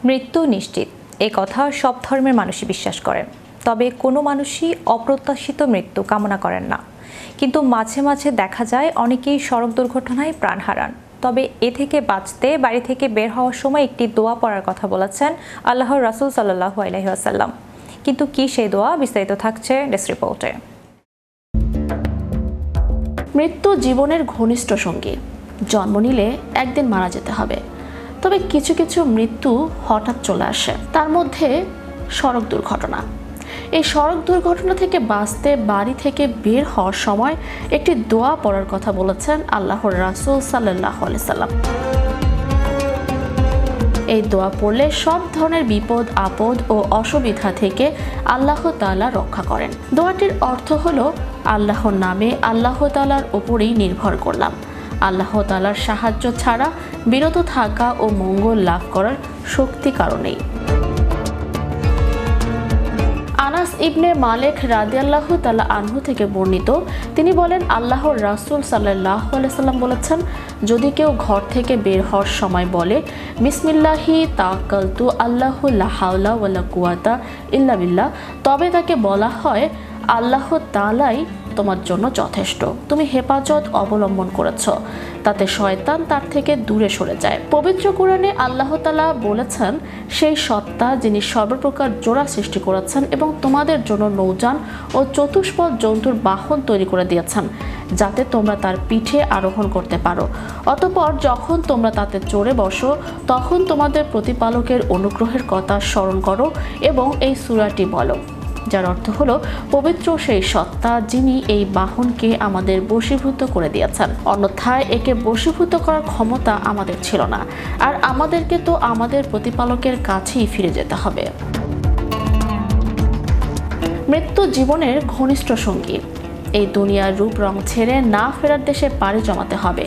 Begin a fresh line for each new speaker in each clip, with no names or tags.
মৃত্যু নিশ্চিত এ কথা সব ধর্মের মানুষই বিশ্বাস করেন, তবে কোনো মানুষই অপ্রত্যাশিত মৃত্যু কামনা করেন না। কিন্তু মাঝে মাঝে দেখা যায় অনেকেই সড়ক দুর্ঘটনায় প্রাণ হারান। তবে এ থেকে বাঁচতে বাড়ি থেকে বের হওয়ার সময় একটি দোয়া পড়ার কথা বলেছেন আল্লাহর রাসূল সাল্লাল্লাহু আলাইহি ওয়াসাল্লাম। কিন্তু কি সেই দোয়া, বিস্তারিত থাকছে ডেস্ক রিপোর্টে।
মৃত্যু জীবনের ঘনিষ্ঠ সঙ্গী। জন্ম নিলে একদিন মারা যেতে হবে, তবে কিছু কিছু মৃত্যু হঠাৎ চলে আসে, তার মধ্যে সড়ক দুর্ঘটনা। এই সড়ক দুর্ঘটনা থেকে বাঁচতে বাড়ি থেকে বের হওয়ার সময় একটি দোয়া পড়ার কথা বলেছেন আল্লাহর রাসূল সাল্লাল্লাহু আলাইহি সাল্লাম। এই দোয়া পড়লে সব ধরনের বিপদ আপদ ও অসুবিধা থেকে আল্লাহ তাআলা রক্ষা করেন। দোয়াটির অর্থ হলো, আল্লাহর নামে আল্লাহ তাআলার উপরেই নির্ভর করলাম। আল্লাহ তাআলার সাহায্য ছাড়া বিরত থাকা ও মঙ্গল লাভ করার শক্তি কারণেই। আনাস ইবনে মালিক রাদিয়াল্লাহু তাআলা আনহু থেকে বর্ণিত, তিনি বলেন, আল্লাহর রাসূল সাল্লাল্লাহু আলাইহি সাল্লাম বলেছেন, যদি কেউ ঘর থেকে বের হওয়ার সময় বলে বিসমিল্লাহি তাওয়াক্কালতু আল্লাহু লা হাওলা ওয়ালা কুওয়াতা ইল্লা বিল্লাহ, তবে তাকে বলা হয় আল্লাহ তাআলাই তোমার জন্য যথেষ্ট, তুমি হেফাজত অবলম্বন করেছ, তাতে শয়তান তার থেকে দূরে সরে যায়। পবিত্র কোরআনে আল্লাহ তাআলা বলেছেন, সেই সত্তা যিনি সর্বপ্রকার জোড়া সৃষ্টি করেছেন এবং তোমাদের জন্য নৌযান ও চতুষ্পদ জন্তুর বাহন তৈরি করে দিয়েছেন, যাতে তোমরা তার পিঠে আরোহণ করতে পারো। অতঃপর যখন তোমরা তাতে চড়ে বসো, তখন তোমাদের প্রতিপালকের অনুগ্রহের কথা স্মরণ করো এবং এই সূরাটি বলো, যার অর্থ হলো, পবিত্র সেই সত্তা যিনি এই বাহনকে আমাদের বশীভূত করে দিয়েছেন, অন্যথায় একে বশীভূত করার ক্ষমতা আমাদের ছিল না, আর আমাদেরকে তো আমাদের প্রতিপালকের কাছেই ফিরে যেতে হবে। মৃত্যু জীবনের ঘনিষ্ঠ সঙ্গী। এই দুনিয়ার রূপ রং ছেড়ে না ফেরার দেশে পাড়ি জমাতে হবে,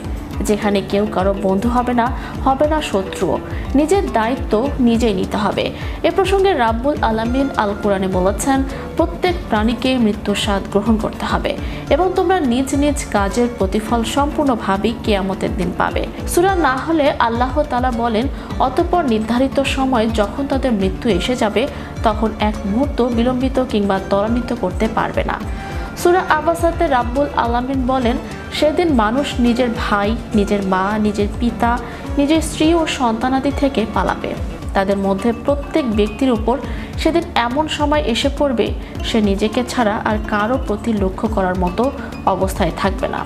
যেখানে কেউ কারো বন্ধু হবে না শত্রুও। নিজের দায়িত্ব নিজেই নিতে হবে। এ প্রসঙ্গে রাব্বুল আলামিন আল কোরআনে বলেছেন, প্রত্যেক প্রাণীকে মৃত্যুর স্বাদ গ্রহণ করতে হবে এবং তোমরা নিজ নিজ কাজের প্রতিফল সম্পূর্ণভাবেই কিয়ামতের দিন পাবে। সূরা নাহলে আল্লাহ তাআলা বলেন, অতঃপর নির্ধারিত সময় যখন তাদের মৃত্যু এসে যাবে, তখন এক মুহূর্ত বিলম্বিত কিংবা ত্বরান্বিত করতে পারবে না। সূরা আবাসাতে রাব্বুল আলামিন বলেন, সেদিন মানুষ নিজের ভাই, নিজের মা, নিজের পিতা, নিজের স্ত্রী ও সন্তানাদি থেকে পালাবে। তাদের মধ্যে প্রত্যেক ব্যক্তির উপর সেদিন এমন সময় এসে পড়বে, সে নিজেকে ছাড়া আর কারো প্রতি লক্ষ্য করার মতো অবস্থায় থাকবে না।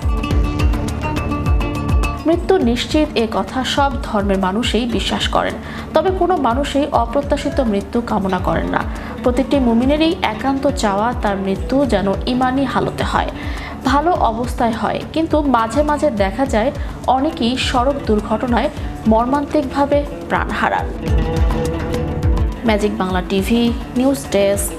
মৃত্যু নিশ্চিত এ কথা সব ধর্মের মানুষই বিশ্বাস করেন, তবে কোনো মানুষই অপ্রত্যাশিত মৃত্যু কামনা করেন না। প্রতিটি মুমিনেরই একান্ত চাওয়া তার মৃত্যু যেন ঈমানি হালতে হয়, ভালো অবস্থায় হয়। কিন্তু মাঝে মাঝে দেখা যায় অনেকেই সড়ক দুর্ঘটনায় মর্মান্তিকভাবে প্রাণ হারান। Magic Bangla TV news desk.